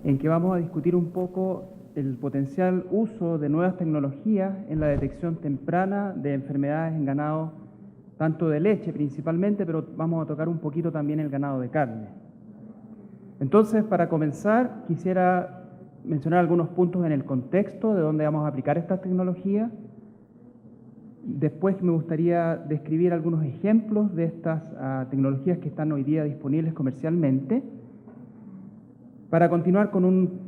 en que vamos a discutir un poco el potencial uso de nuevas tecnologías en la detección temprana de enfermedades en ganado, tanto de leche principalmente, pero vamos a tocar un poquito también el ganado de carne. Entonces, para comenzar, quisiera mencionar algunos puntos en el contexto de dónde vamos a aplicar estas tecnologías. Después me gustaría describir algunos ejemplos de estas tecnologías que están hoy día disponibles comercialmente, para continuar con un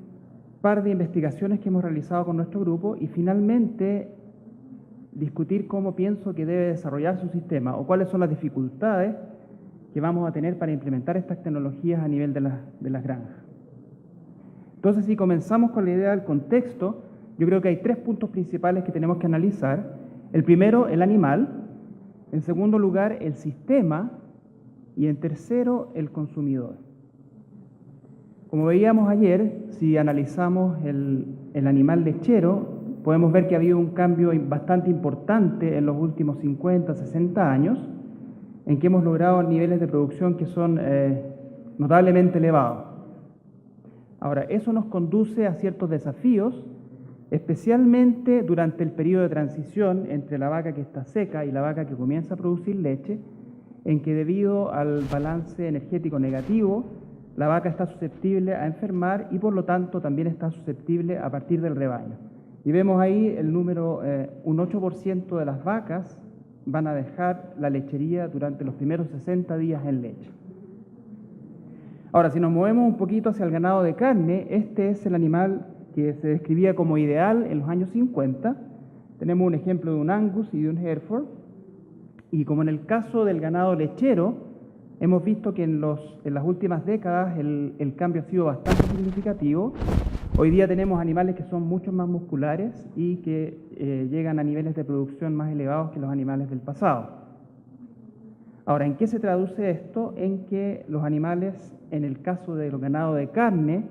par de investigaciones que hemos realizado con nuestro grupo y finalmente discutir cómo pienso que debe desarrollar su sistema o cuáles son las dificultades que vamos a tener para implementar estas tecnologías a nivel de las granjas. Entonces, si comenzamos con la idea del contexto, yo creo que hay tres puntos principales que tenemos que analizar. El primero, el animal. En segundo lugar, el sistema. Y en tercero, el consumidor. Como veíamos ayer, si analizamos el animal lechero, podemos ver que ha habido un cambio bastante importante en los últimos 50, 60 años, en que hemos logrado niveles de producción que son notablemente elevados. Ahora, eso nos conduce a ciertos desafíos, especialmente durante el periodo de transición entre la vaca que está seca y la vaca que comienza a producir leche, en que debido al balance energético negativo, la vaca está susceptible a enfermar y por lo tanto también está susceptible a partir del rebaño. Y vemos ahí el número, un 8% de las vacas van a dejar la lechería durante los primeros 60 días en leche. Ahora, si nos movemos un poquito hacia el ganado de carne, este es el animal que se describía como ideal en los años 50. Tenemos un ejemplo de un Angus y de un Hereford. Y como en el caso del ganado lechero, hemos visto que en las últimas décadas el cambio ha sido bastante significativo. Hoy día tenemos animales que son mucho más musculares y que llegan a niveles de producción más elevados que los animales del pasado. Ahora, ¿en qué se traduce esto? En que los animales, en el caso del ganado de carne,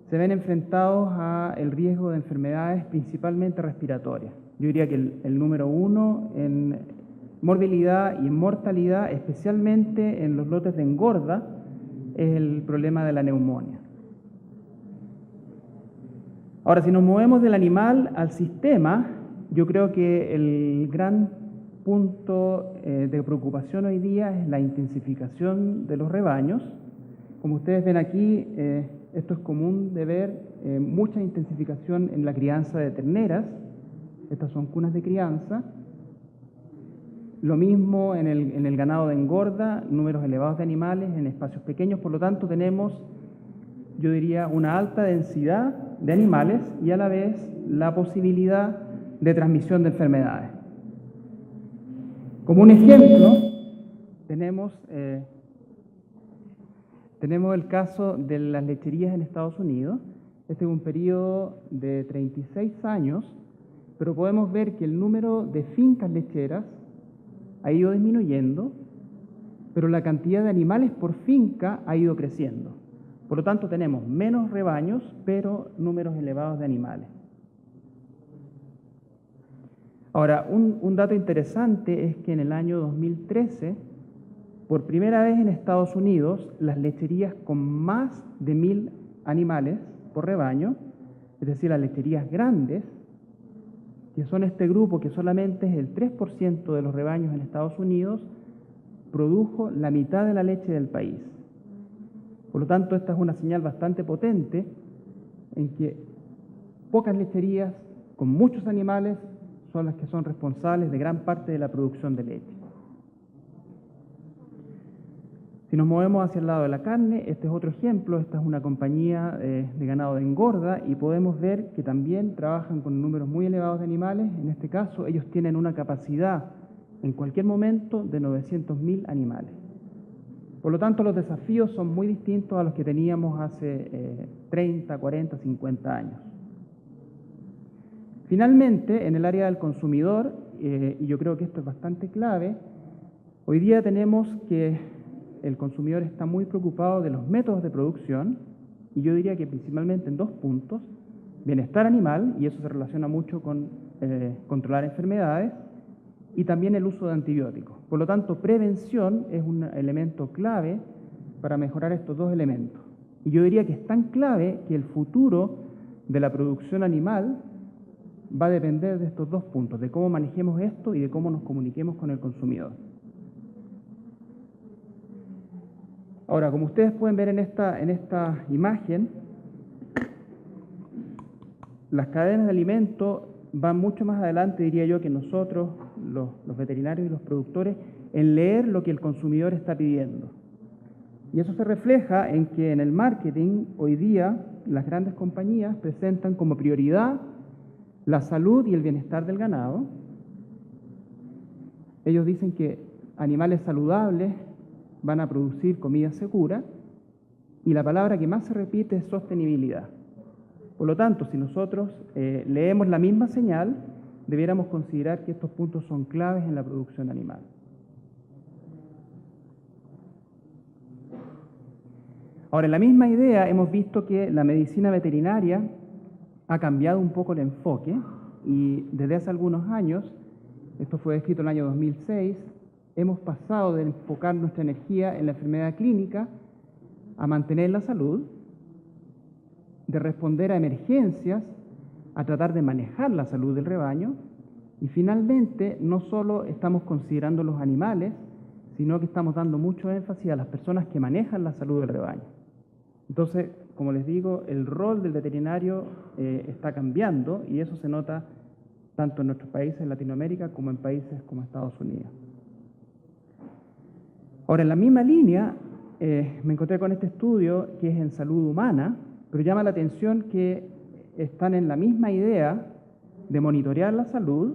se ven enfrentados al riesgo de enfermedades principalmente respiratorias. Yo diría que el número uno en morbilidad y en mortalidad, especialmente en los lotes de engorda, es el problema de la neumonía. Ahora, si nos movemos del animal al sistema, yo creo que el gran punto de preocupación hoy día es la intensificación de los rebaños. Como ustedes ven aquí, esto es común de ver mucha intensificación en la crianza de terneras. Estas son cunas de crianza. Lo mismo en el ganado de engorda, números elevados de animales en espacios pequeños. Por lo tanto, tenemos, yo diría, una alta densidad de animales y a la vez la posibilidad de transmisión de enfermedades. Como un ejemplo, tenemos el caso de las lecherías en Estados Unidos. Este es un periodo de 36 años, pero podemos ver que el número de fincas lecheras ha ido disminuyendo, pero la cantidad de animales por finca ha ido creciendo. Por lo tanto, tenemos menos rebaños, pero números elevados de animales. Ahora, un dato interesante es que en el año 2013, por primera vez en Estados Unidos, las lecherías con más de 1.000 animales por rebaño, es decir, las lecherías grandes, que son este grupo que solamente es el 3% de los rebaños en Estados Unidos, produjo la mitad de la leche del país. Por lo tanto, esta es una señal bastante potente en que pocas lecherías con muchos animales son las que son responsables de gran parte de la producción de leche. Si nos movemos hacia el lado de la carne, este es otro ejemplo. Esta es una compañía de ganado de engorda y podemos ver que también trabajan con números muy elevados de animales. En este caso, ellos tienen una capacidad en cualquier momento de 900.000 animales. Por lo tanto, los desafíos son muy distintos a los que teníamos hace 30, 40, 50 años. Finalmente, en el área del consumidor, y yo creo que esto es bastante clave, hoy día tenemos que el consumidor está muy preocupado de los métodos de producción, y yo diría que principalmente en dos puntos: bienestar animal, y eso se relaciona mucho con controlar enfermedades, y también el uso de antibióticos. Por lo tanto, prevención es un elemento clave para mejorar estos dos elementos. Y yo diría que es tan clave que el futuro de la producción animal va a depender de estos dos puntos, de cómo manejemos esto y de cómo nos comuniquemos con el consumidor. Ahora, como ustedes pueden ver en esta imagen, las cadenas de alimento van mucho más adelante, diría yo, que nosotros, los veterinarios y los productores, en leer lo que el consumidor está pidiendo. Y eso se refleja en que en el marketing, hoy día, las grandes compañías presentan como prioridad la salud y el bienestar del ganado. Ellos dicen que animales saludables van a producir comida segura, y la palabra que más se repite es sostenibilidad. Por lo tanto, si nosotros leemos la misma señal, debiéramos considerar que estos puntos son claves en la producción animal. Ahora, en la misma idea hemos visto que la medicina veterinaria ha cambiado un poco el enfoque, y desde hace algunos años, esto fue escrito en el año 2006, hemos pasado de enfocar nuestra energía en la enfermedad clínica a mantener la salud, de responder a emergencias, a tratar de manejar la salud del rebaño, y finalmente no solo estamos considerando los animales, sino que estamos dando mucho énfasis a las personas que manejan la salud del rebaño. Entonces, como les digo, el rol del veterinario está cambiando, y eso se nota tanto en nuestros países en Latinoamérica como en países como Estados Unidos. Ahora, en la misma línea, me encontré con este estudio que es en salud humana, pero llama la atención que están en la misma idea de monitorear la salud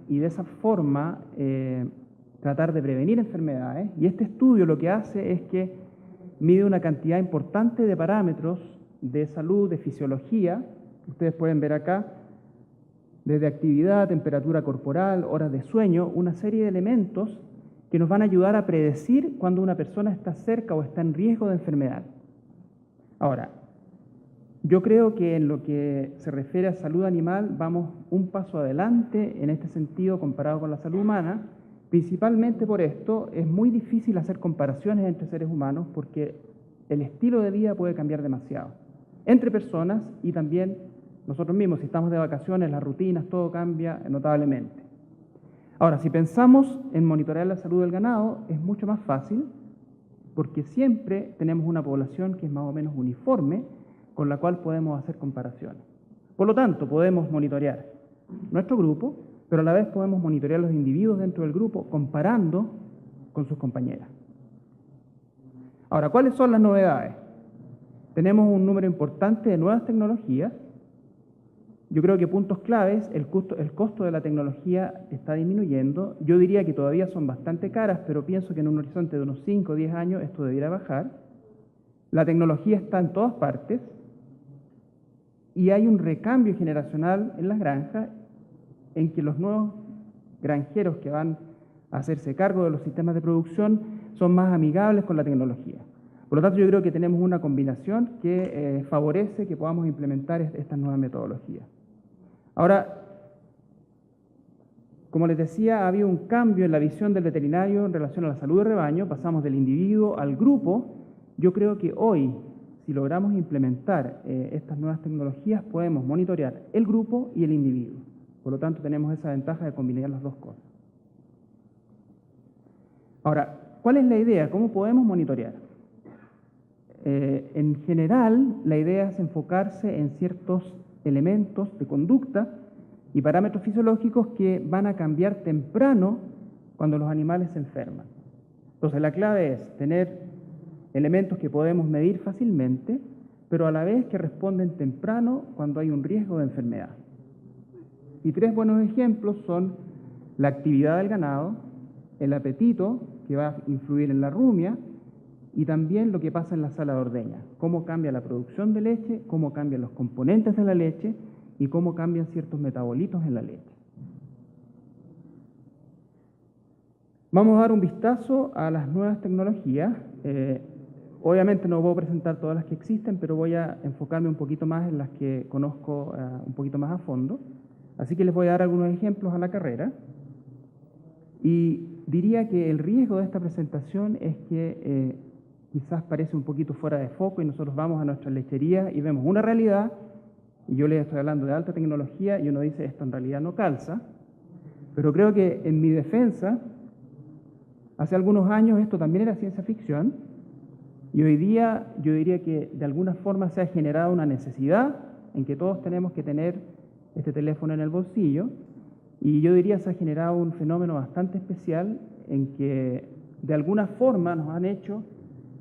y de esa forma tratar de prevenir enfermedades. Y este estudio lo que hace es que mide una cantidad importante de parámetros de salud, de fisiología. Ustedes pueden ver acá, desde actividad, temperatura corporal, horas de sueño, una serie de elementos que nos van a ayudar a predecir cuando una persona está cerca o está en riesgo de enfermedad. Ahora, yo creo que en lo que se refiere a salud animal vamos un paso adelante en este sentido comparado con la salud humana. Principalmente por esto es muy difícil hacer comparaciones entre seres humanos, porque el estilo de vida puede cambiar demasiado entre personas, y también nosotros mismos, si estamos de vacaciones, las rutinas, todo cambia notablemente. Ahora, si pensamos en monitorear la salud del ganado, es mucho más fácil, porque siempre tenemos una población que es más o menos uniforme, con la cual podemos hacer comparaciones. Por lo tanto, podemos monitorear nuestro grupo, pero a la vez podemos monitorear los individuos dentro del grupo comparando con sus compañeras. Ahora, ¿cuáles son las novedades? Tenemos un número importante de nuevas tecnologías. Yo creo que puntos claves: el costo de la tecnología está disminuyendo. Yo diría que todavía son bastante caras, pero pienso que en un horizonte de unos 5 o 10 años esto debiera bajar. La tecnología está en todas partes, y hay un recambio generacional en las granjas, en que los nuevos granjeros que van a hacerse cargo de los sistemas de producción son más amigables con la tecnología. Por lo tanto, yo creo que tenemos una combinación que favorece que podamos implementar estas nuevas metodologías. Ahora, como les decía, ha habido un cambio en la visión del veterinario en relación a la salud del rebaño. Pasamos del individuo al grupo. Yo creo que hoy, si logramos implementar estas nuevas tecnologías, podemos monitorear el grupo y el individuo. Por lo tanto, tenemos esa ventaja de combinar las dos cosas. Ahora, ¿cuál es la idea? ¿Cómo podemos monitorear? En general, la idea es enfocarse en ciertos elementos de conducta y parámetros fisiológicos que van a cambiar temprano cuando los animales se enferman. Entonces, la clave es tener elementos que podemos medir fácilmente, pero a la vez que responden temprano cuando hay un riesgo de enfermedad. Y 3 buenos ejemplos son la actividad del ganado, el apetito, que va a influir en la rumia, y también lo que pasa en la sala de ordeña, cómo cambia la producción de leche, cómo cambian los componentes de la leche y cómo cambian ciertos metabolitos en la leche. Vamos a dar un vistazo a las nuevas tecnologías. Obviamente no puedo presentar todas las que existen, pero voy a enfocarme un poquito más en las que conozco un poquito más a fondo. Así que les voy a dar algunos ejemplos a la carrera. Y diría que el riesgo de esta presentación es que quizás parece un poquito fuera de foco y nosotros vamos a nuestra lechería y vemos una realidad, y yo les estoy hablando de alta tecnología y uno dice esto en realidad no calza, pero creo que en mi defensa, hace algunos años esto también era ciencia ficción y hoy día yo diría que de alguna forma se ha generado una necesidad en que todos tenemos que tener este teléfono en el bolsillo y yo diría se ha generado un fenómeno bastante especial en que de alguna forma nos han hecho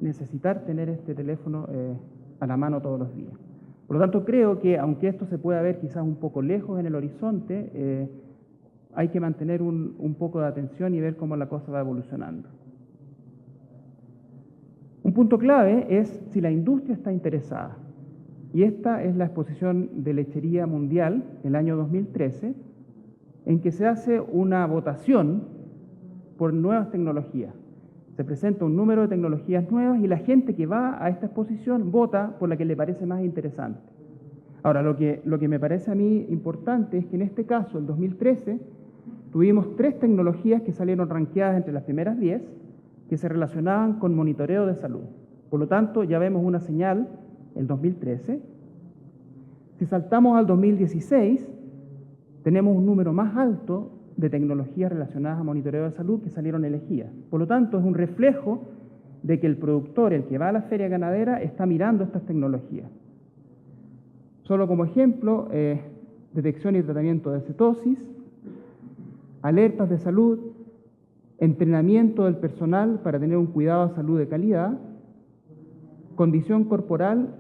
necesitar tener este teléfono a la mano todos los días. Por lo tanto, creo que aunque esto se pueda ver quizás un poco lejos en el horizonte, hay que mantener un poco de atención y ver cómo la cosa va evolucionando. Un punto clave es si la industria está interesada. Y esta es la exposición de lechería mundial el año 2013, en que se hace una votación por nuevas tecnologías. Se presenta un número de tecnologías nuevas y la gente que va a esta exposición vota por la que le parece más interesante. Ahora, lo que me parece a mí importante es que en este caso, el 2013, tuvimos 3 tecnologías que salieron rankeadas entre las primeras 10 que se relacionaban con monitoreo de salud. Por lo tanto, ya vemos una señal, el 2013. Si saltamos al 2016, tenemos un número más alto de tecnologías relacionadas a monitoreo de salud que salieron elegidas. Por lo tanto, es un reflejo de que el productor, el que va a la feria ganadera, está mirando estas tecnologías. Solo como ejemplo, detección y tratamiento de cetosis, alertas de salud, entrenamiento del personal para tener un cuidado de salud de calidad, condición corporal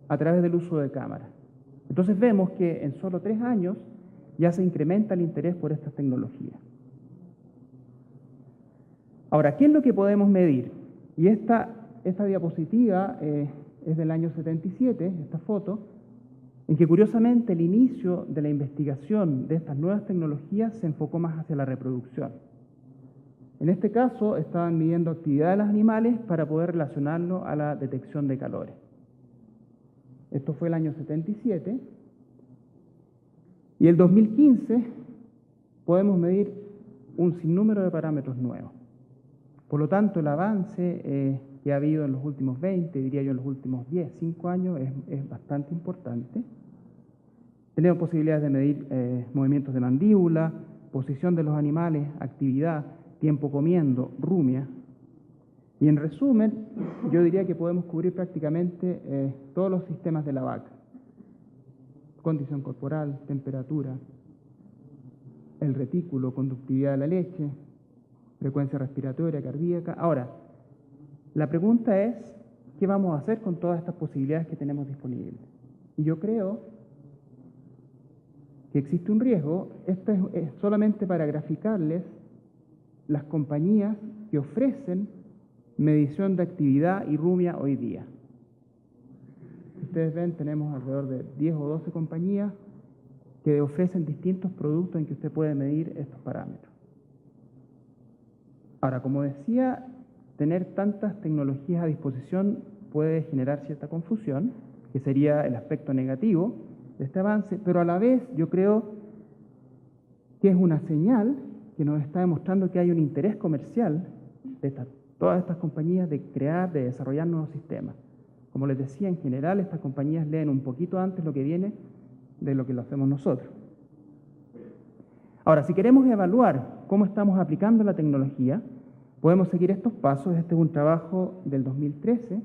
a través del uso de cámaras. Entonces vemos que en solo 3 años ya se incrementa el interés por estas tecnologías. Ahora, ¿qué es lo que podemos medir? Y esta diapositiva es del año 77, esta foto, en que curiosamente el inicio de la investigación de estas nuevas tecnologías se enfocó más hacia la reproducción. En este caso estaban midiendo actividad de los animales para poder relacionarlo a la detección de calores. Esto fue el año 77. Y el 2015 podemos medir un sinnúmero de parámetros nuevos. Por lo tanto, el avance que ha habido en los últimos 20, diría yo en los últimos 10, 5 años, es bastante importante. Tenemos posibilidades de medir movimientos de mandíbula, posición de los animales, actividad, tiempo comiendo, rumia. Y en resumen, yo diría que podemos cubrir prácticamente todos los sistemas de la vaca. Condición corporal, temperatura, el retículo, conductividad de la leche, frecuencia respiratoria, cardíaca. Ahora, la pregunta es, ¿qué vamos a hacer con todas estas posibilidades que tenemos disponibles? Y yo creo que existe un riesgo. Esto es solamente para graficarles las compañías que ofrecen medición de actividad y rumia hoy día. Ustedes ven, tenemos alrededor de 10 o 12 compañías que ofrecen distintos productos en que usted puede medir estos parámetros. Ahora, como decía, tener tantas tecnologías a disposición puede generar cierta confusión, que sería el aspecto negativo de este avance, pero a la vez yo creo que es una señal que nos está demostrando que hay un interés comercial de todas estas compañías de crear, de desarrollar nuevos sistemas. Como les decía, en general estas compañías leen un poquito antes lo que viene de lo que lo hacemos nosotros. Ahora, si queremos evaluar cómo estamos aplicando la tecnología, podemos seguir estos pasos. Este es un trabajo del 2013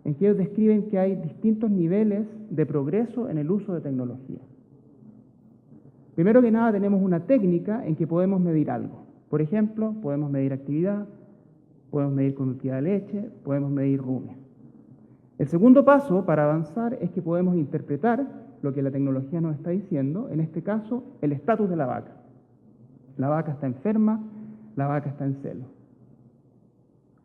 en que ellos describen que hay distintos niveles de progreso en el uso de tecnología. Primero que nada, tenemos una técnica en que podemos medir algo. Por ejemplo, podemos medir actividad, podemos medir conductividad de leche, podemos medir rumia. El segundo paso para avanzar es que podemos interpretar lo que la tecnología nos está diciendo, en este caso, el estatus de la vaca. La vaca está enferma, la vaca está en celo.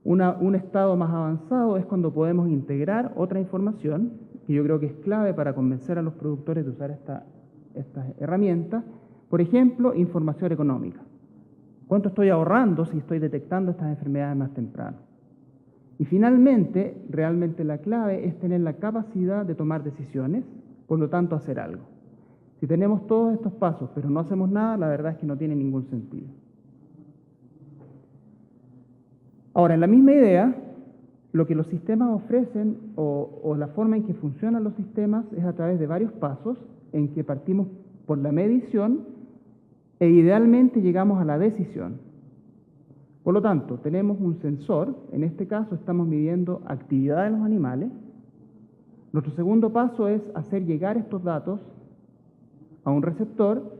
Un estado más avanzado es cuando podemos integrar otra información, que yo creo que es clave para convencer a los productores de usar estas herramientas. Por ejemplo, información económica. ¿Cuánto estoy ahorrando si estoy detectando estas enfermedades más temprano? Y finalmente, realmente la clave es tener la capacidad de tomar decisiones, por lo tanto hacer algo. Si tenemos todos estos pasos pero no hacemos nada, la verdad es que no tiene ningún sentido. Ahora, en la misma idea, lo que los sistemas ofrecen o la forma en que funcionan los sistemas es a través de varios pasos en que partimos por la medición e idealmente llegamos a la decisión. Por lo tanto, tenemos un sensor, en este caso estamos midiendo actividad de los animales. Nuestro segundo paso es hacer llegar estos datos a un receptor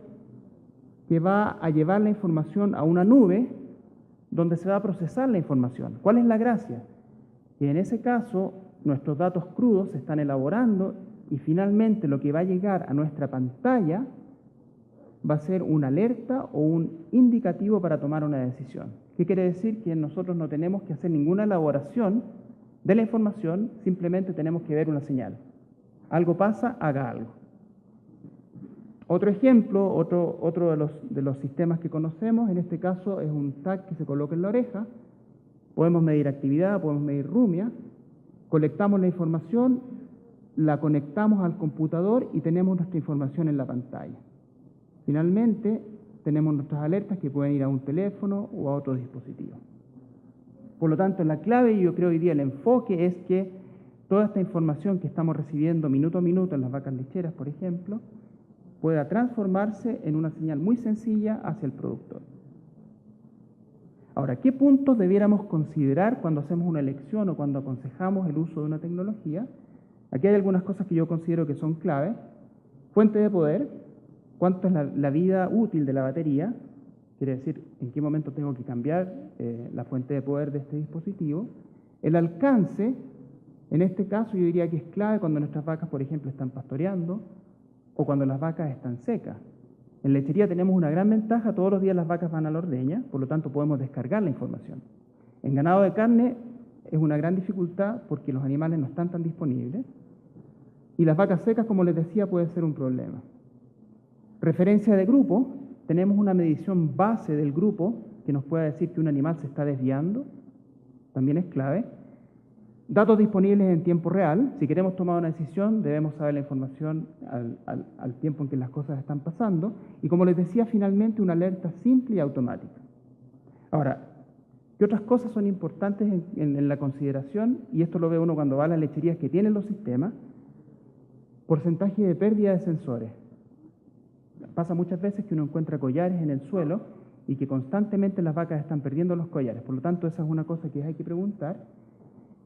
que va a llevar la información a una nube donde se va a procesar la información. ¿Cuál es la gracia? Que en ese caso nuestros datos crudos se están elaborando y finalmente lo que va a llegar a nuestra pantalla va a ser una alerta o un indicativo para tomar una decisión. ¿Qué quiere decir? Que nosotros no tenemos que hacer ninguna elaboración de la información, simplemente tenemos que ver una señal. Algo pasa, haga algo. Otro ejemplo, otro de los sistemas que conocemos, en este caso es un tag que se coloca en la oreja. Podemos medir actividad, podemos medir rumia, colectamos la información, la conectamos al computador y tenemos nuestra información en la pantalla. Finalmente, tenemos nuestras alertas que pueden ir a un teléfono o a otro dispositivo. Por lo tanto, la clave, y yo creo hoy día el enfoque, es que toda esta información que estamos recibiendo minuto a minuto en las vacas lecheras, por ejemplo, pueda transformarse en una señal muy sencilla hacia el productor. Ahora, ¿qué puntos debiéramos considerar cuando hacemos una elección o cuando aconsejamos el uso de una tecnología? Aquí hay algunas cosas que yo considero que son claves. Fuente de poder, cuánto es la vida útil de la batería, quiere decir en qué momento tengo que cambiar la fuente de poder de este dispositivo. El alcance, en este caso yo diría que es clave cuando nuestras vacas, por ejemplo, están pastoreando o cuando las vacas están secas. En lechería tenemos una gran ventaja, todos los días las vacas van a la ordeña, por lo tanto podemos descargar la información. En ganado de carne es una gran dificultad porque los animales no están tan disponibles y las vacas secas, como les decía, puede ser un problema. Referencia de grupo, tenemos una medición base del grupo que nos puede decir que un animal se está desviando, también es clave. Datos disponibles en tiempo real, si queremos tomar una decisión debemos saber la información al tiempo en que las cosas están pasando y como les decía finalmente una alerta simple y automática. Ahora, ¿qué otras cosas son importantes en la consideración? Y esto lo ve uno cuando va a las lecherías que tienen los sistemas. Porcentaje de pérdida de sensores. Pasa muchas veces que uno encuentra collares en el suelo y que constantemente las vacas están perdiendo los collares. Por lo tanto, esa es una cosa que hay que preguntar.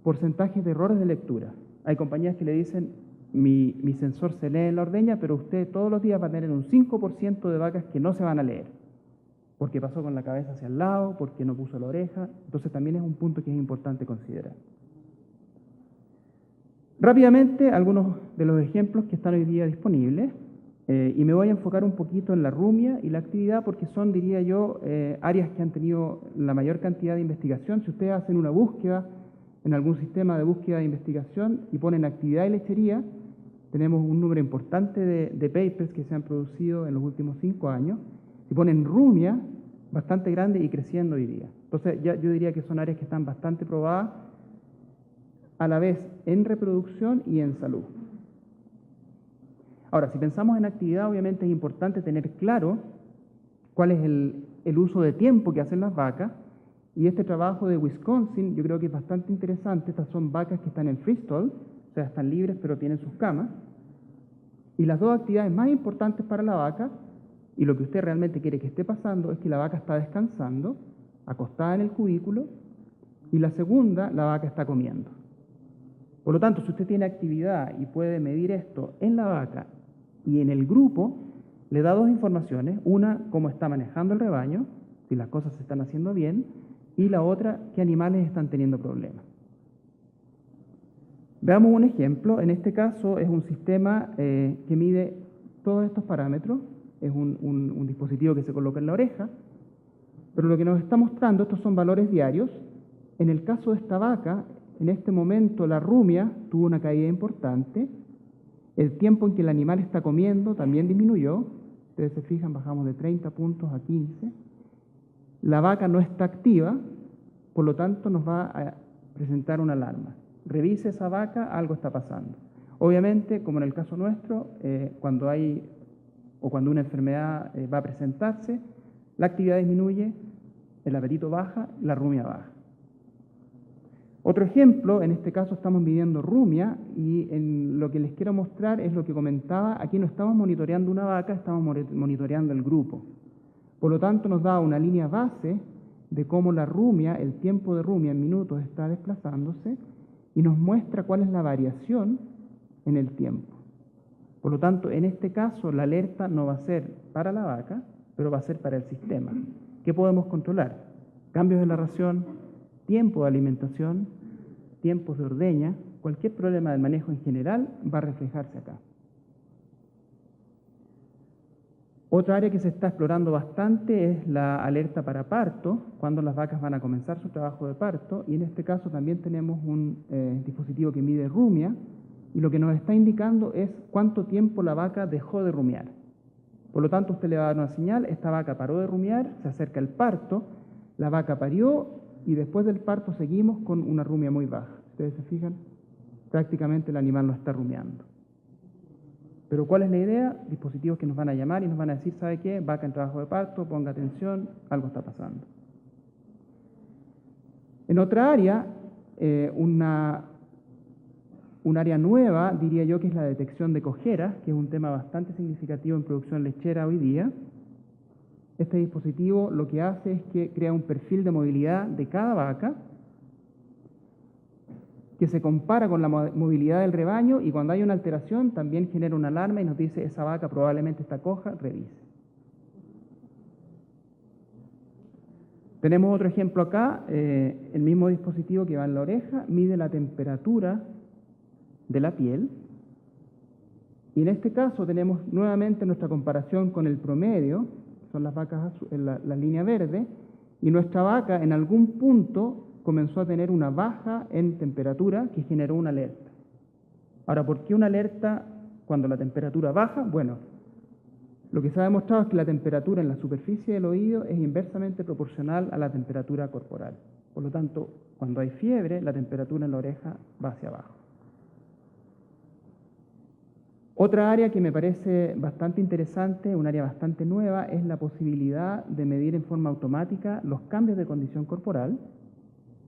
Porcentajes de errores de lectura. Hay compañías que le dicen, mi sensor se lee en la ordeña, pero usted todos los días va a tener un 5% de vacas que no se van a leer, porque pasó con la cabeza hacia el lado, porque no puso la oreja. Entonces también es un punto que es importante considerar. Rápidamente, algunos de los ejemplos que están hoy día disponibles. Y me voy a enfocar un poquito en la rumia y la actividad porque son, diría yo, áreas que han tenido la mayor cantidad de investigación. Si ustedes hacen una búsqueda en algún sistema de búsqueda de investigación y ponen actividad y lechería, tenemos un número importante de papers que se han producido en los últimos 5 años. Si ponen rumia, bastante grande y creciendo hoy día. Entonces yo diría que son áreas que están bastante probadas a la vez en reproducción y en salud. Ahora, si pensamos en actividad, obviamente es importante tener claro cuál es el uso de tiempo que hacen las vacas, y este trabajo de Wisconsin yo creo que es bastante interesante. Estas son vacas que están en freestall, o sea, están libres pero tienen sus camas, y las dos actividades más importantes para la vaca, y lo que usted realmente quiere que esté pasando, es que la vaca está descansando, acostada en el cubículo, y la segunda, la vaca está comiendo. Por lo tanto, si usted tiene actividad y puede medir esto en la vaca y en el grupo, le da dos informaciones. Una, cómo está manejando el rebaño, si las cosas se están haciendo bien, y la otra, qué animales están teniendo problemas. Veamos un ejemplo. En este caso es un sistema que mide todos estos parámetros. Es un dispositivo que se coloca en la oreja, pero lo que nos está mostrando, estos son valores diarios. En el caso de esta vaca, en este momento la rumia tuvo una caída importante. El tiempo en que el animal está comiendo también disminuyó. Ustedes se fijan, bajamos de 30 puntos a 15. La vaca no está activa, por lo tanto nos va a presentar una alarma. Revise esa vaca, algo está pasando. Obviamente, como en el caso nuestro, cuando una enfermedad va a presentarse, la actividad disminuye, el apetito baja, la rumia baja. Otro ejemplo, en este caso estamos midiendo rumia y lo que les quiero mostrar es lo que comentaba, aquí no estamos monitoreando una vaca, estamos monitoreando el grupo. Por lo tanto nos da una línea base de cómo la rumia, el tiempo de rumia en minutos está desplazándose y nos muestra cuál es la variación en el tiempo. Por lo tanto, en este caso la alerta no va a ser para la vaca, pero va a ser para el sistema. ¿Qué podemos controlar? Cambios de la ración, tiempo de alimentación, tiempos de ordeña, cualquier problema del manejo en general va a reflejarse acá. Otra área que se está explorando bastante es la alerta para parto, cuando las vacas van a comenzar su trabajo de parto, y en este caso también tenemos un dispositivo que mide rumia, y lo que nos está indicando es cuánto tiempo la vaca dejó de rumiar. Por lo tanto, usted le va a dar una señal, esta vaca paró de rumiar, se acerca el parto, la vaca parió, y después del parto seguimos con una rumia muy baja. Ustedes se fijan, prácticamente el animal no está rumiando. Pero ¿cuál es la idea? Dispositivos que nos van a llamar y nos van a decir, ¿sabe qué? Vaca en trabajo de parto, ponga atención, algo está pasando. En otra área, un área nueva, diría yo, que es la detección de cojeras, que es un tema bastante significativo en producción lechera hoy día. Este dispositivo lo que hace es que crea un perfil de movilidad de cada vaca que se compara con la movilidad del rebaño y cuando hay una alteración también genera una alarma y nos dice esa vaca probablemente está coja, revise. Tenemos otro ejemplo acá, el mismo dispositivo que va en la oreja, mide la temperatura de la piel y en este caso tenemos nuevamente nuestra comparación con el promedio, son las vacas en la línea verde, y nuestra vaca en algún punto comenzó a tener una baja en temperatura que generó una alerta. Ahora, ¿por qué una alerta cuando la temperatura baja? Bueno, lo que se ha demostrado es que la temperatura en la superficie del oído es inversamente proporcional a la temperatura corporal. Por lo tanto, cuando hay fiebre, la temperatura en la oreja va hacia abajo. Otra área que me parece bastante interesante, un área bastante nueva, es la posibilidad de medir en forma automática los cambios de condición corporal.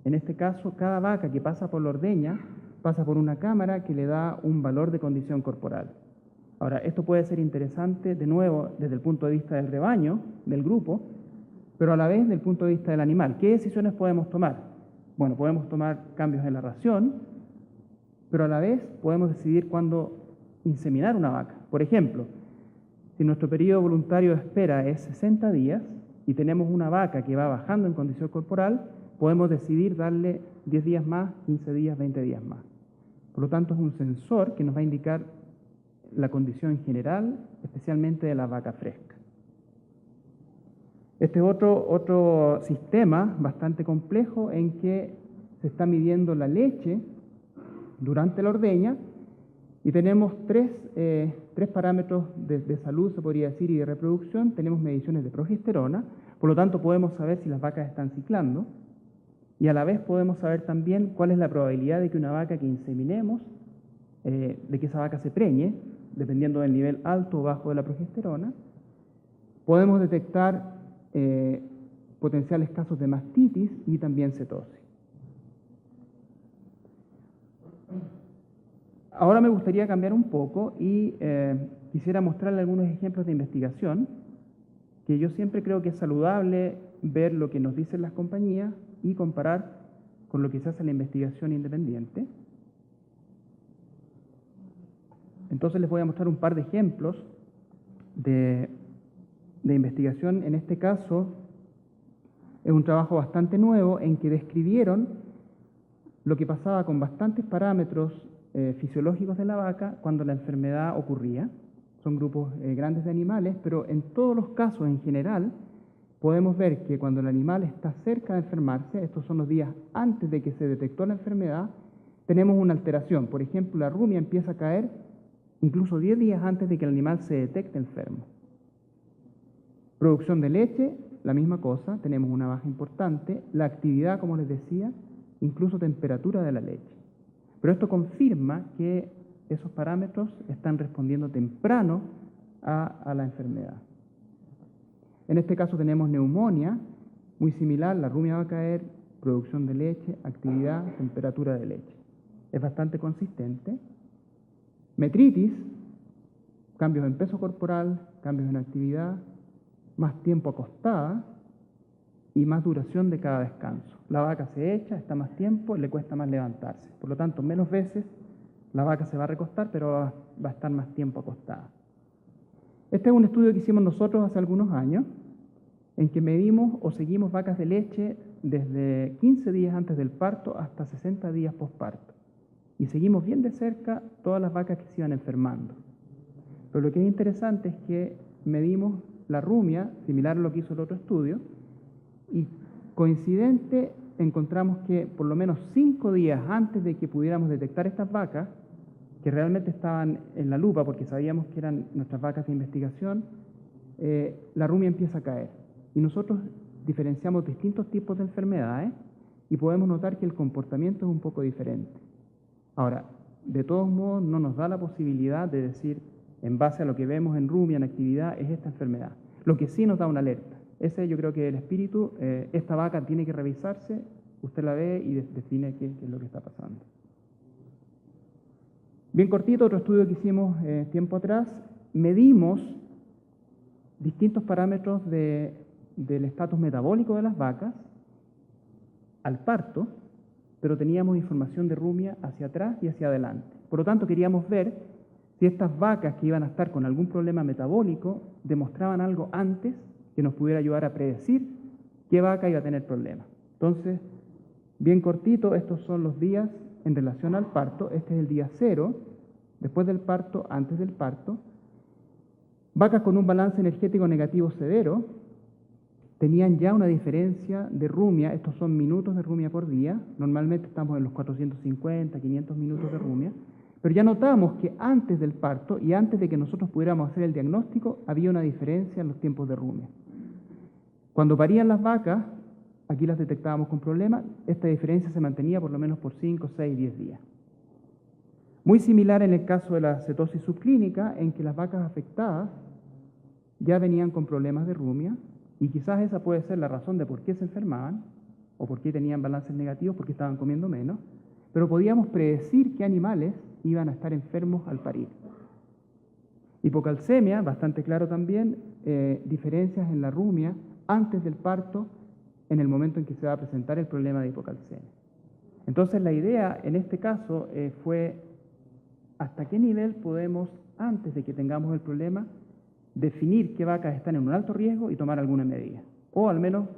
En este caso, cada vaca que pasa por la ordeña pasa por una cámara que le da un valor de condición corporal. Ahora, esto puede ser interesante, de nuevo, desde el punto de vista del rebaño, del grupo, pero a la vez del punto de vista del animal. ¿Qué decisiones podemos tomar? Bueno, podemos tomar cambios en la ración, pero a la vez podemos decidir cuándo inseminar una vaca. Por ejemplo, si nuestro periodo voluntario de espera es 60 días y tenemos una vaca que va bajando en condición corporal, podemos decidir darle 10 días más, 15 días, 20 días más. Por lo tanto, es un sensor que nos va a indicar la condición general, especialmente de la vaca fresca. Este es otro sistema bastante complejo en que se está midiendo la leche durante la ordeña y tenemos tres parámetros de salud, se podría decir, y de reproducción. Tenemos mediciones de progesterona, por lo tanto podemos saber si las vacas están ciclando y a la vez podemos saber también cuál es la probabilidad de que una vaca que inseminemos, de que esa vaca se preñe, dependiendo del nivel alto o bajo de la progesterona. Podemos detectar potenciales casos de mastitis y también cetosis. Ahora me gustaría cambiar un poco y quisiera mostrarle algunos ejemplos de investigación, que yo siempre creo que es saludable ver lo que nos dicen las compañías y comparar con lo que se hace en la investigación independiente. Entonces les voy a mostrar un par de ejemplos de investigación. En este caso es un trabajo bastante nuevo en que describieron lo que pasaba con bastantes parámetros fisiológicos de la vaca cuando la enfermedad ocurría. Son grupos grandes de animales, pero en todos los casos en general podemos ver que cuando el animal está cerca de enfermarse, estos son los días antes de que se detectó la enfermedad, tenemos una alteración. Por ejemplo, la rumia empieza a caer incluso 10 días antes de que el animal se detecte enfermo. Producción de leche, la misma cosa, tenemos una baja importante. La actividad, como les decía, incluso temperatura de la leche. Pero esto confirma que esos parámetros están respondiendo temprano a la enfermedad. En este caso tenemos neumonía, muy similar, la rumia va a caer, producción de leche, actividad, temperatura de leche. Es bastante consistente. Metritis, cambios en peso corporal, cambios en actividad, más tiempo acostada y más duración de cada descanso. La vaca se echa, está más tiempo, le cuesta más levantarse. Por lo tanto, menos veces la vaca se va a recostar, pero va a estar más tiempo acostada. Este es un estudio que hicimos nosotros hace algunos años, en que medimos o seguimos vacas de leche desde 15 días antes del parto hasta 60 días posparto. Y seguimos bien de cerca todas las vacas que se iban enfermando. Pero lo que es interesante es que medimos la rumia, similar a lo que hizo el otro estudio, y coincidente encontramos que por lo menos 5 días antes de que pudiéramos detectar estas vacas, que realmente estaban en la lupa porque sabíamos que eran nuestras vacas de investigación, la rumia empieza a caer. Y nosotros diferenciamos distintos tipos de enfermedades y podemos notar que el comportamiento es un poco diferente. Ahora, de todos modos, no nos da la posibilidad de decir, en base a lo que vemos en rumia, en actividad, es esta enfermedad. Lo que sí nos da una alerta. Ese yo creo que el espíritu, esta vaca tiene que revisarse, usted la ve y define qué es lo que está pasando. Bien cortito, otro estudio que hicimos tiempo atrás, medimos distintos parámetros del estatus metabólico de las vacas al parto, pero teníamos información de rumia hacia atrás y hacia adelante. Por lo tanto, queríamos ver si estas vacas que iban a estar con algún problema metabólico demostraban algo antes que nos pudiera ayudar a predecir qué vaca iba a tener problemas. Entonces, bien cortito, estos son los días en relación al parto. Este es el día 0, después del parto, antes del parto. Vacas con un balance energético negativo severo tenían ya una diferencia de rumia, estos son minutos de rumia por día, normalmente estamos en los 450, 500 minutos de rumia, pero ya notamos que antes del parto y antes de que nosotros pudiéramos hacer el diagnóstico, había una diferencia en los tiempos de rumia. Cuando parían las vacas, aquí las detectábamos con problemas, esta diferencia se mantenía por lo menos por 5, 6, 10 días. Muy similar en el caso de la cetosis subclínica, en que las vacas afectadas ya venían con problemas de rumia, y quizás esa puede ser la razón de por qué se enfermaban, o por qué tenían balances negativos, porque estaban comiendo menos, pero podíamos predecir qué animales iban a estar enfermos al parir. Hipocalcemia, bastante claro también, diferencias en la rumia antes del parto, en el momento en que se va a presentar el problema de hipocalcemia. Entonces la idea en este caso fue hasta qué nivel podemos, antes de que tengamos el problema, definir qué vacas están en un alto riesgo y tomar alguna medida, o al menos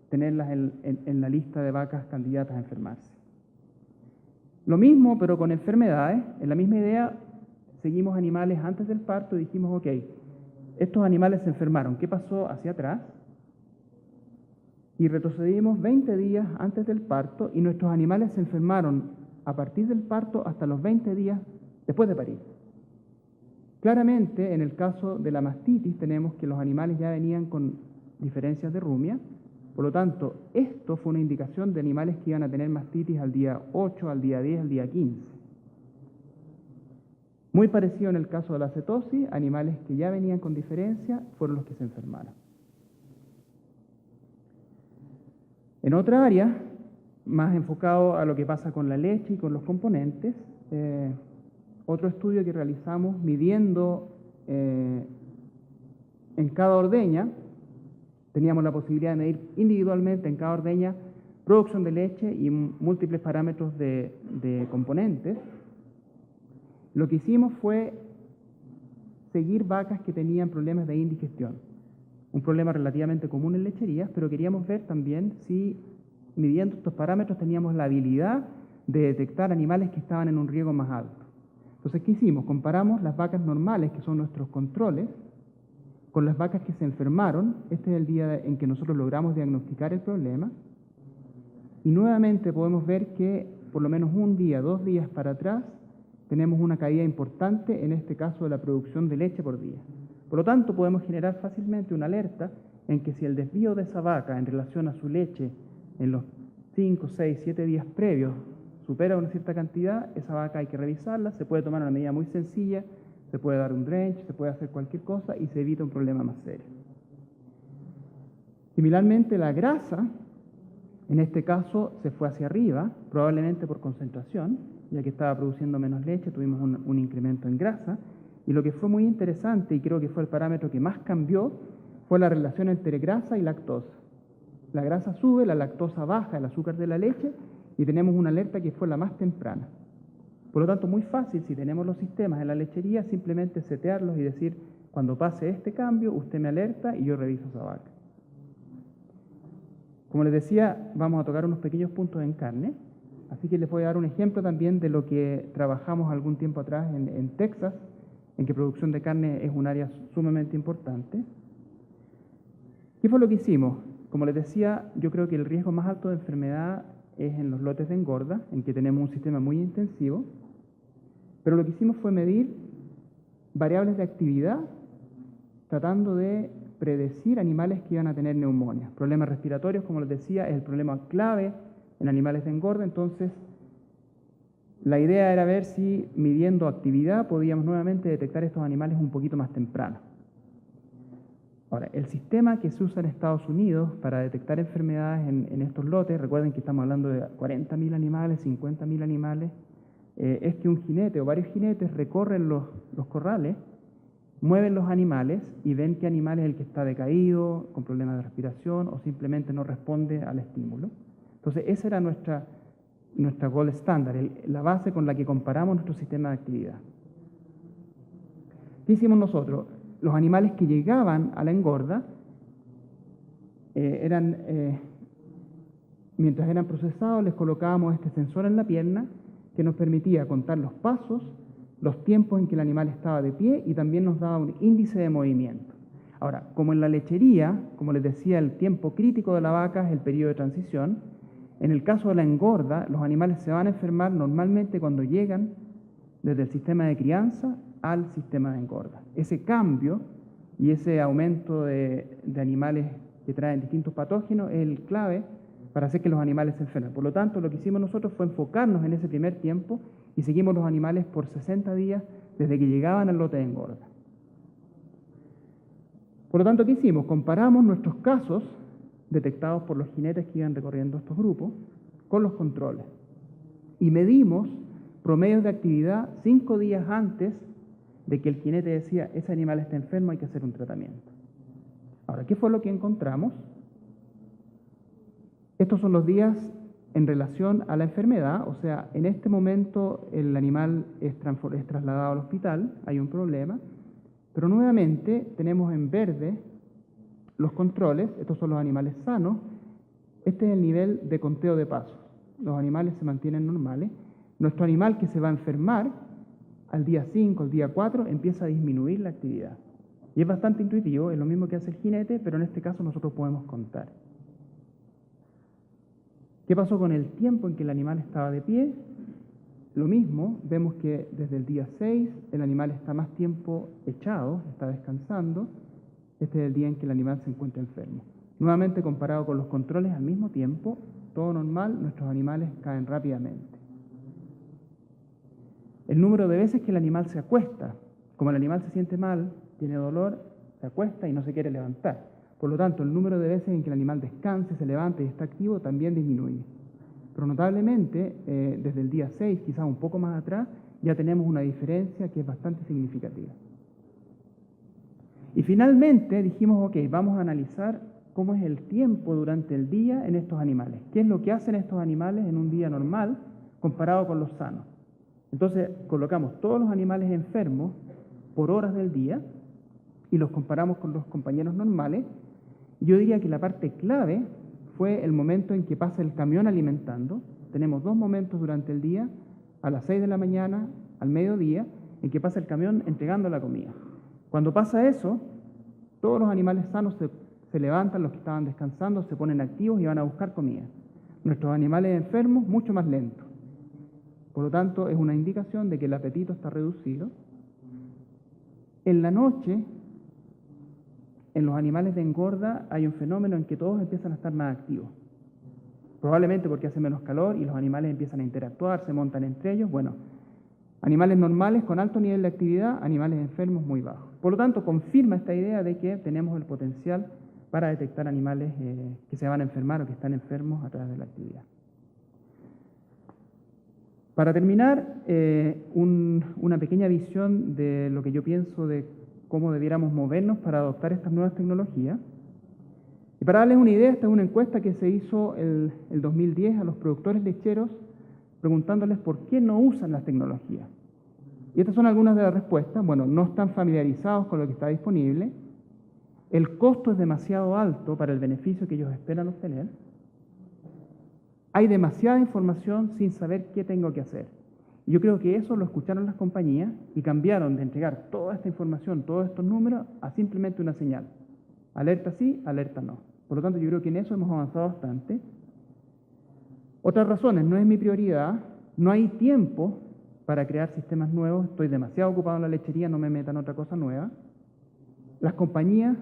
tenerlas en la lista de vacas candidatas a enfermarse. Lo mismo, pero con enfermedades, en la misma idea, seguimos animales antes del parto y dijimos, ok, estos animales se enfermaron, ¿qué pasó hacia atrás? Y retrocedimos 20 días antes del parto y nuestros animales se enfermaron a partir del parto hasta los 20 días después de parir. Claramente, en el caso de la mastitis, tenemos que los animales ya venían con diferencias de rumia, por lo tanto, esto fue una indicación de animales que iban a tener mastitis al día 8, al día 10, al día 15. Muy parecido en el caso de la cetosis, animales que ya venían con diferencia fueron los que se enfermaron. En otra área, más enfocado a lo que pasa con la leche y con los componentes, otro estudio que realizamos midiendo en cada ordeña, teníamos la posibilidad de medir individualmente en cada ordeña producción de leche y múltiples parámetros de componentes. Lo que hicimos fue seguir vacas que tenían problemas de indigestión, un problema relativamente común en lecherías, pero queríamos ver también si midiendo estos parámetros teníamos la habilidad de detectar animales que estaban en un riesgo más alto. Entonces, ¿qué hicimos? Comparamos las vacas normales, que son nuestros controles, con las vacas que se enfermaron. Este es el día en que nosotros logramos diagnosticar el problema. Y nuevamente podemos ver que por lo menos un día, 2 días para atrás, tenemos una caída importante, en este caso de la producción de leche por día. Por lo tanto, podemos generar fácilmente una alerta en que si el desvío de esa vaca en relación a su leche en los 5, 6, 7 días previos supera una cierta cantidad, esa vaca hay que revisarla, se puede tomar una medida muy sencilla, se puede dar un drench, se puede hacer cualquier cosa y se evita un problema más serio. Similarmente, la grasa En este caso se fue hacia arriba, probablemente por concentración, ya que estaba produciendo menos leche, tuvimos un incremento en grasa. Y lo que fue muy interesante, y creo que fue el parámetro que más cambió, fue la relación entre grasa y lactosa. La grasa sube, la lactosa baja, el azúcar de la leche, y tenemos una alerta que fue la más temprana. Por lo tanto, muy fácil, si tenemos los sistemas en la lechería, simplemente setearlos y decir, cuando pase este cambio, usted me alerta y yo reviso esa vaca. Como les decía, vamos a tocar unos pequeños puntos en carne, así que les voy a dar un ejemplo también de lo que trabajamos algún tiempo atrás en Texas, en que producción de carne es un área sumamente importante. ¿Qué fue lo que hicimos? Como les decía, yo creo que el riesgo más alto de enfermedad es en los lotes de engorda, en que tenemos un sistema muy intensivo, pero lo que hicimos fue medir variables de actividad tratando de predecir animales que iban a tener neumonía. Problemas respiratorios, como les decía, es el problema clave en animales de engorda, entonces la idea era ver si midiendo actividad podíamos nuevamente detectar estos animales un poquito más temprano. Ahora, el sistema que se usa en Estados Unidos para detectar enfermedades en estos lotes, recuerden que estamos hablando de 40.000 animales, 50.000 animales, es que un jinete o varios jinetes recorren los corrales, mueven los animales y ven qué animal es el que está decaído, con problemas de respiración o simplemente no responde al estímulo. Entonces, esa era nuestra gold standard, la base con la que comparamos nuestro sistema de actividad. ¿Qué hicimos nosotros? Los animales que llegaban a la engorda mientras eran procesados, les colocábamos este sensor en la pierna que nos permitía contar los pasos, los tiempos en que el animal estaba de pie y también nos daba un índice de movimiento. Ahora, como en la lechería, como les decía, el tiempo crítico de la vaca es el periodo de transición. En el caso de la engorda, los animales se van a enfermar normalmente cuando llegan desde el sistema de crianza al sistema de engorda. Ese cambio y ese aumento de animales que traen distintos patógenos es el clave para hacer que los animales se enfermen. Por lo tanto, lo que hicimos nosotros fue enfocarnos en ese primer tiempo y seguimos los animales por 60 días desde que llegaban al lote de engorda. Por lo tanto, ¿qué hicimos? Comparamos nuestros casos detectados por los jinetes que iban recorriendo estos grupos con los controles y medimos promedios de actividad 5 días antes de que el jinete decía, ese animal está enfermo, hay que hacer un tratamiento. Ahora, ¿qué fue lo que encontramos? Estos son los días en relación a la enfermedad, o sea, en este momento el animal es trasladado al hospital, hay un problema, pero nuevamente tenemos en verde los controles, estos son los animales sanos, este es el nivel de conteo de pasos, los animales se mantienen normales, nuestro animal que se va a enfermar, al día 5, al día 4, empieza a disminuir la actividad. Y es bastante intuitivo, es lo mismo que hace el jinete, pero en este caso nosotros podemos contar. ¿Qué pasó con el tiempo en que el animal estaba de pie? Lo mismo, vemos que desde el día 6 el animal está más tiempo echado, está descansando. Este es el día en que el animal se encuentra enfermo. Nuevamente, comparado con los controles al mismo tiempo, todo normal, nuestros animales caen rápidamente. El número de veces que el animal se acuesta, como el animal se siente mal, tiene dolor, se acuesta y no se quiere levantar. Por lo tanto, el número de veces en que el animal descanse, se levante y está activo también disminuye. Pero notablemente, desde el día 6, quizás un poco más atrás, ya tenemos una diferencia que es bastante significativa. Y finalmente dijimos, ok, vamos a analizar cómo es el tiempo durante el día en estos animales. ¿Qué es lo que hacen estos animales en un día normal comparado con los sanos? Entonces, colocamos todos los animales enfermos por horas del día y los comparamos con los compañeros normales. Yo diría que la parte clave fue el momento en que pasa el camión alimentando. Tenemos 2 momentos durante el día, a las 6 de la mañana, al mediodía, en que pasa el camión entregando la comida. Cuando pasa eso, todos los animales sanos se levantan, los que estaban descansando, se ponen activos y van a buscar comida. Nuestros animales enfermos, mucho más lentos. Por lo tanto, es una indicación de que el apetito está reducido. En la noche, en los animales de engorda hay un fenómeno en que todos empiezan a estar más activos. Probablemente porque hace menos calor y los animales empiezan a interactuar, se montan entre ellos. Bueno, animales normales con alto nivel de actividad, animales enfermos muy bajos. Por lo tanto, confirma esta idea de que tenemos el potencial para detectar animales que se van a enfermar o que están enfermos a través de la actividad. Para terminar, una pequeña visión de lo que yo pienso de cómo debiéramos movernos para adoptar estas nuevas tecnologías. Y para darles una idea, esta es una encuesta que se hizo el 2010 a los productores lecheros, preguntándoles por qué no usan las tecnologías. Y estas son algunas de las respuestas. Bueno, no están familiarizados con lo que está disponible, el costo es demasiado alto para el beneficio que ellos esperan obtener, hay demasiada información sin saber qué tengo que hacer. Y yo creo que eso lo escucharon las compañías y cambiaron de entregar toda esta información, todos estos números, a simplemente una señal. Alerta sí, alerta no. Por lo tanto, yo creo que en eso hemos avanzado bastante. Otras razones, no es mi prioridad, no hay tiempo para crear sistemas nuevos, estoy demasiado ocupado en la lechería, no me metan otra cosa nueva. Las compañías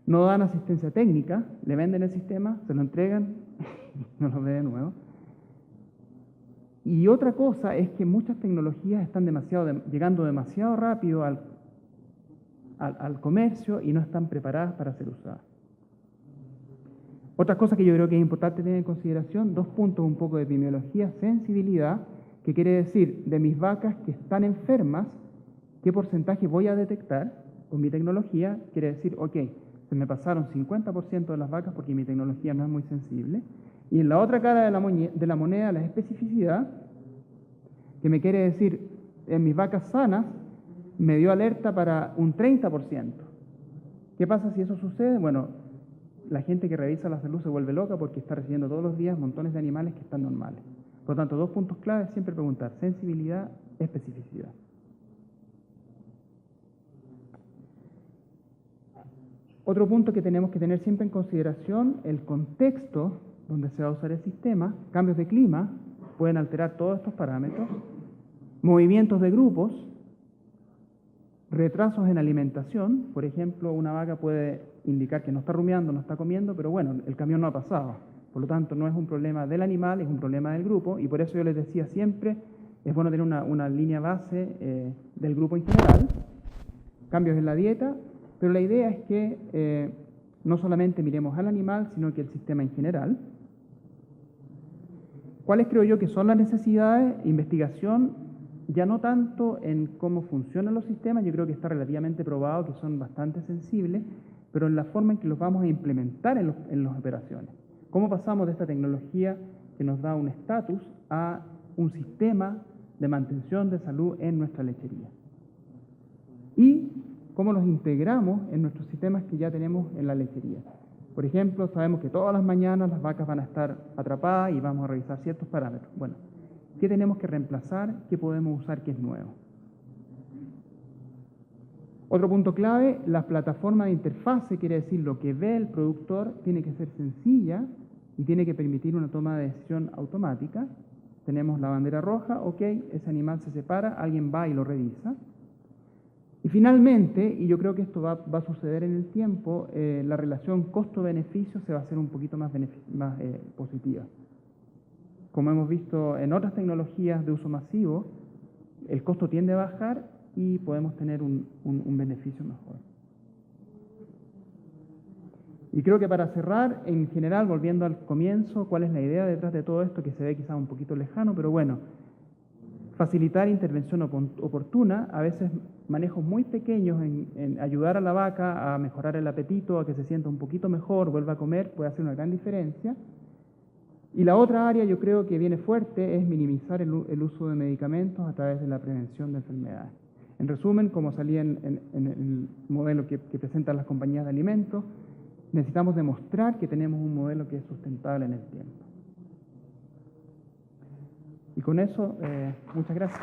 no dan asistencia técnica, le venden el sistema, se lo entregan y no lo ve de nuevo. Y otra cosa es que muchas tecnologías están llegando demasiado rápido al comercio y no están preparadas para ser usadas. Otra cosa que yo creo que es importante tener en consideración, 2 puntos, un poco de epidemiología, sensibilidad, que quiere decir, de mis vacas que están enfermas, ¿qué porcentaje voy a detectar con mi tecnología? Quiere decir, ok, se me pasaron 50% de las vacas porque mi tecnología no es muy sensible. Y en la otra cara de la moneda, la especificidad, que me quiere decir, en mis vacas sanas, me dio alerta para un 30%. ¿Qué pasa si eso sucede? Bueno, la gente que revisa la salud se vuelve loca porque está recibiendo todos los días montones de animales que están normales. Por lo tanto, 2 puntos claves, siempre preguntar, sensibilidad, especificidad. Otro punto que tenemos que tener siempre en consideración, el contexto donde se va a usar el sistema, cambios de clima, pueden alterar todos estos parámetros, movimientos de grupos, retrasos en alimentación, por ejemplo, una vaca puede indicar que no está rumiando, no está comiendo, pero bueno, el camión no ha pasado. Por lo tanto, no es un problema del animal, es un problema del grupo, y por eso yo les decía siempre, es bueno tener una línea base del grupo en general, cambios en la dieta, pero la idea es que no solamente miremos al animal, sino que el sistema en general. ¿Cuáles creo yo que son las necesidades? Investigación, ya no tanto en cómo funcionan los sistemas, yo creo que está relativamente probado que son bastante sensibles, pero en la forma en que los vamos a implementar en las operaciones. ¿Cómo pasamos de esta tecnología que nos da un estatus a un sistema de mantención de salud en nuestra lechería? Y cómo los integramos en nuestros sistemas que ya tenemos en la lechería. Por ejemplo, sabemos que todas las mañanas las vacas van a estar atrapadas y vamos a revisar ciertos parámetros. Bueno, ¿qué tenemos que reemplazar? ¿Qué podemos usar que es nuevo? Otro punto clave, la plataforma de interfase, quiere decir lo que ve el productor tiene que ser sencilla y tiene que permitir una toma de decisión automática. Tenemos la bandera roja, ok, ese animal se separa, alguien va y lo revisa. Y finalmente, y yo creo que esto va a suceder en el tiempo, la relación costo-beneficio se va a hacer un poquito más positiva. Como hemos visto en otras tecnologías de uso masivo, el costo tiende a bajar y podemos tener un beneficio mejor. Y creo que para cerrar, en general, volviendo al comienzo, ¿cuál es la idea detrás de todo esto que se ve quizás un poquito lejano? Pero bueno, facilitar intervención oportuna, a veces manejos muy pequeños en ayudar a la vaca a mejorar el apetito, a que se sienta un poquito mejor, vuelva a comer, puede hacer una gran diferencia. Y la otra área yo creo que viene fuerte es minimizar el uso de medicamentos a través de la prevención de enfermedades. En resumen, como salía en el modelo que presentan las compañías de alimentos, necesitamos demostrar que tenemos un modelo que es sustentable en el tiempo. Y con eso, muchas gracias.